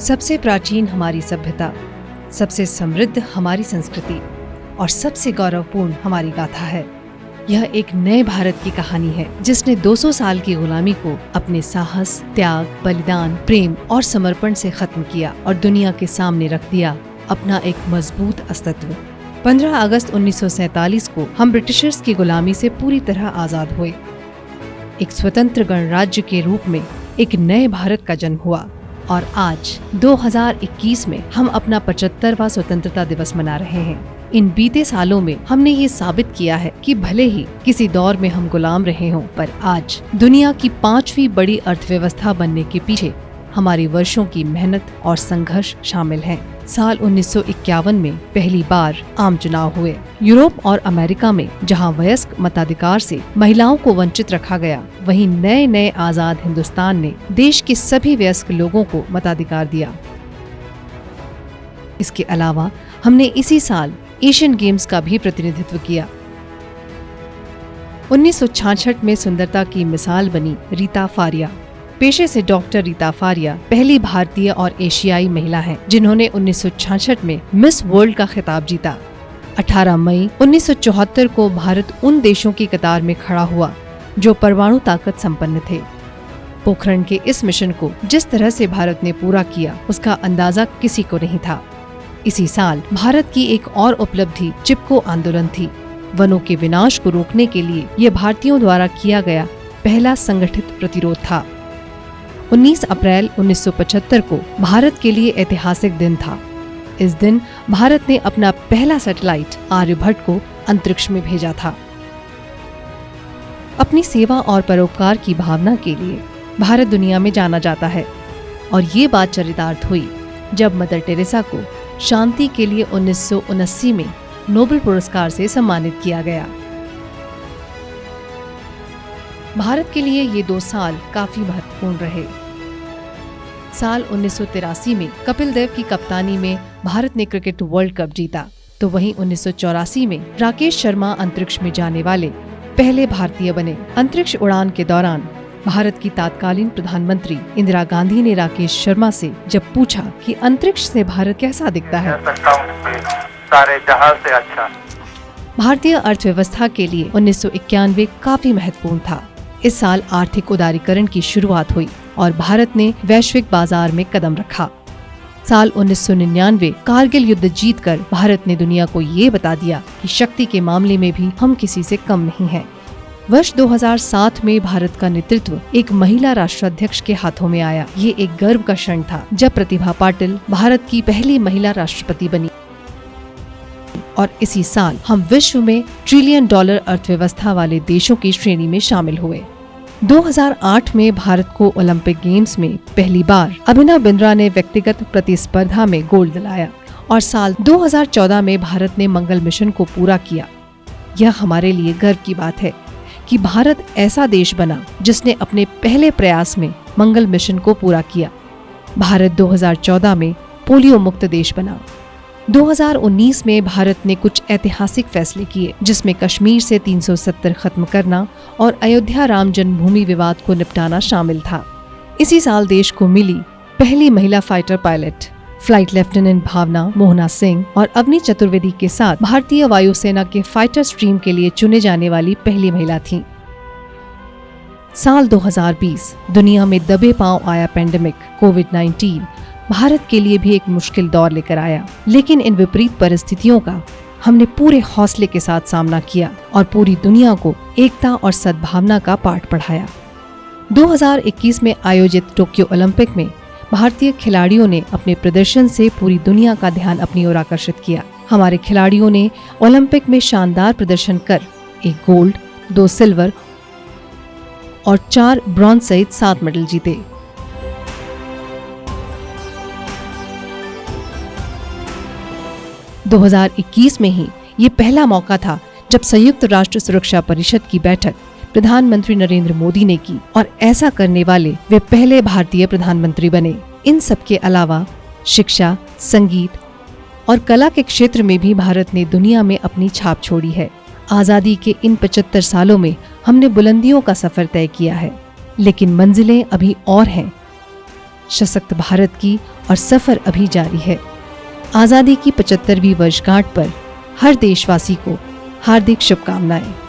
सबसे प्राचीन हमारी सभ्यता, सबसे समृद्ध हमारी संस्कृति और सबसे गौरवपूर्ण हमारी गाथा है। यह एक नए भारत की कहानी है जिसने 200 साल की गुलामी को अपने साहस, त्याग, बलिदान, प्रेम और समर्पण से खत्म किया और दुनिया के सामने रख दिया अपना एक मजबूत अस्तित्व। 15 अगस्त 1947 को हम ब्रिटिशर्स की गुलामी से पूरी तरह आजाद हुए। एक स्वतंत्र गणराज्य के रूप में एक नए भारत का जन्म हुआ और आज 2021 में हम अपना 75वां स्वतंत्रता दिवस मना रहे हैं। इन बीते सालों में हमने ये साबित किया है कि भले ही किसी दौर में हम गुलाम रहे हों, पर आज दुनिया की 5वीं बड़ी अर्थव्यवस्था बनने के पीछे हमारी वर्षों की मेहनत और संघर्ष शामिल हैं। साल 1951 में पहली बार आम चुनाव हुए। यूरोप और अमेरिका में जहां वयस्क मताधिकार से महिलाओं को वंचित रखा गया, वहीं नए नए आजाद हिंदुस्तान ने देश के सभी वयस्क लोगों को मताधिकार दिया। इसके अलावा हमने इसी साल एशियन गेम्स का भी प्रतिनिधित्व किया। 1966 में सुंदरता की मिसाल बनी रीता फारिया। पेशे से डॉक्टर रीता फारिया पहली भारतीय और एशियाई महिला हैं जिन्होंने 1966 में मिस वर्ल्ड का खिताब जीता। 18 मई 1974 को भारत उन देशों की कतार में खड़ा हुआ जो परमाणु ताकत संपन्न थे। पोखरण के इस मिशन को जिस तरह से भारत ने पूरा किया, उसका अंदाजा किसी को नहीं था। इसी साल भारत की एक और उपलब्धि चिपको आंदोलन थी। वनों के विनाश को रोकने के लिए यह भारतीयों द्वारा किया गया पहला संगठित प्रतिरोध था। 19 अप्रैल 1975 को भारत के लिए ऐतिहासिक दिन था। इस दिन भारत ने अपना पहला सैटेलाइट आर्यभट्ट को अंतरिक्ष में भेजा था। अपनी सेवा और परोपकार की भावना के लिए भारत दुनिया में जाना जाता है और ये बात चरितार्थ हुई जब मदर टेरेसा को शांति के लिए 1979 में नोबेल पुरस्कार से सम्मानित किया गया। भारत के लिए ये 2 साल काफी महत्वपूर्ण रहे। साल 1983 में कपिल देव की कप्तानी में भारत ने क्रिकेट वर्ल्ड कप जीता, तो वहीं 1984 में राकेश शर्मा अंतरिक्ष में जाने वाले पहले भारतीय बने। अंतरिक्ष उड़ान के दौरान भारत की तत्कालीन प्रधानमंत्री इंदिरा गांधी ने राकेश शर्मा से जब पूछा कि अंतरिक्ष से भारत कैसा दिखता है, सारे जहां से अच्छा। भारतीय अर्थव्यवस्था के लिए 1991 काफी महत्वपूर्ण था। इस साल आर्थिक उदारीकरण की शुरुआत हुई और भारत ने वैश्विक बाजार में कदम रखा। साल 1999 कारगिल युद्ध जीतकर भारत ने दुनिया को ये बता दिया कि शक्ति के मामले में भी हम किसी से कम नहीं हैं। वर्ष 2007 में भारत का नेतृत्व एक महिला राष्ट्राध्यक्ष के हाथों में आया। ये एक गर्व का क्षण था जब प्रतिभा पाटिल भारत की पहली महिला राष्ट्रपति बनी और इसी साल हम विश्व में $1 ट्रिलियन अर्थव्यवस्था वाले देशों की श्रेणी में शामिल हुए। 2008 में भारत को ओलंपिक गेम्स में पहली बार अभिनव बिंद्रा ने व्यक्तिगत प्रतिस्पर्धा में गोल्ड दिलाया और साल 2014 में भारत ने मंगल मिशन को पूरा किया। यह हमारे लिए गर्व की बात है कि भारत ऐसा देश बना जिसने अपने पहले प्रयास में मंगल मिशन को पूरा किया। भारत 2014 में पोलियो मुक्त देश बना। 2019 में भारत ने कुछ ऐतिहासिक फैसले किए जिसमें कश्मीर से 370 खत्म करना और अयोध्या राम जन्मभूमि विवाद को निपटाना शामिल था। इसी साल देश को मिली पहली महिला फाइटर पायलट। फ्लाइट लेफ्टिनेंट भावना मोहना सिंह और अवनी चतुर्वेदी के साथ भारतीय वायुसेना के फाइटर स्ट्रीम के लिए चुने जाने वाली पहली महिला थीं। साल 2020 दुनिया में दबे पांव आया पेंडेमिक कोविड-19 भारत के लिए भी एक मुश्किल दौर लेकर आया, लेकिन इन विपरीत परिस्थितियों का हमने पूरे हौसले के साथ सामना किया और पूरी दुनिया को एकता और सद्भावना का पाठ पढ़ाया। 2021 में आयोजित टोक्यो ओलंपिक में भारतीय खिलाड़ियों ने अपने प्रदर्शन से पूरी दुनिया का ध्यान अपनी ओर आकर्षित किया। हमारे खिलाड़ियों ने ओलंपिक में शानदार प्रदर्शन कर 1 गोल्ड, 2 सिल्वर और 4 ब्रॉन्ज सहित 7 मेडल जीते। – 2021 में ही ये पहला मौका था जब संयुक्त राष्ट्र सुरक्षा परिषद की बैठक प्रधानमंत्री नरेंद्र मोदी ने की और ऐसा करने वाले वे पहले भारतीय प्रधानमंत्री बने। इन सब के अलावा शिक्षा, संगीत और कला के क्षेत्र में भी भारत ने दुनिया में अपनी छाप छोड़ी है। आजादी के इन 75 सालों में हमने बुलंदियों का सफर तय किया है, लेकिन मंजिलें अभी और हैं। सशक्त भारत की और सफर अभी जारी है। आजादी की 75वीं वर्षगांठ पर हर देशवासी को हार्दिक शुभकामनाएं।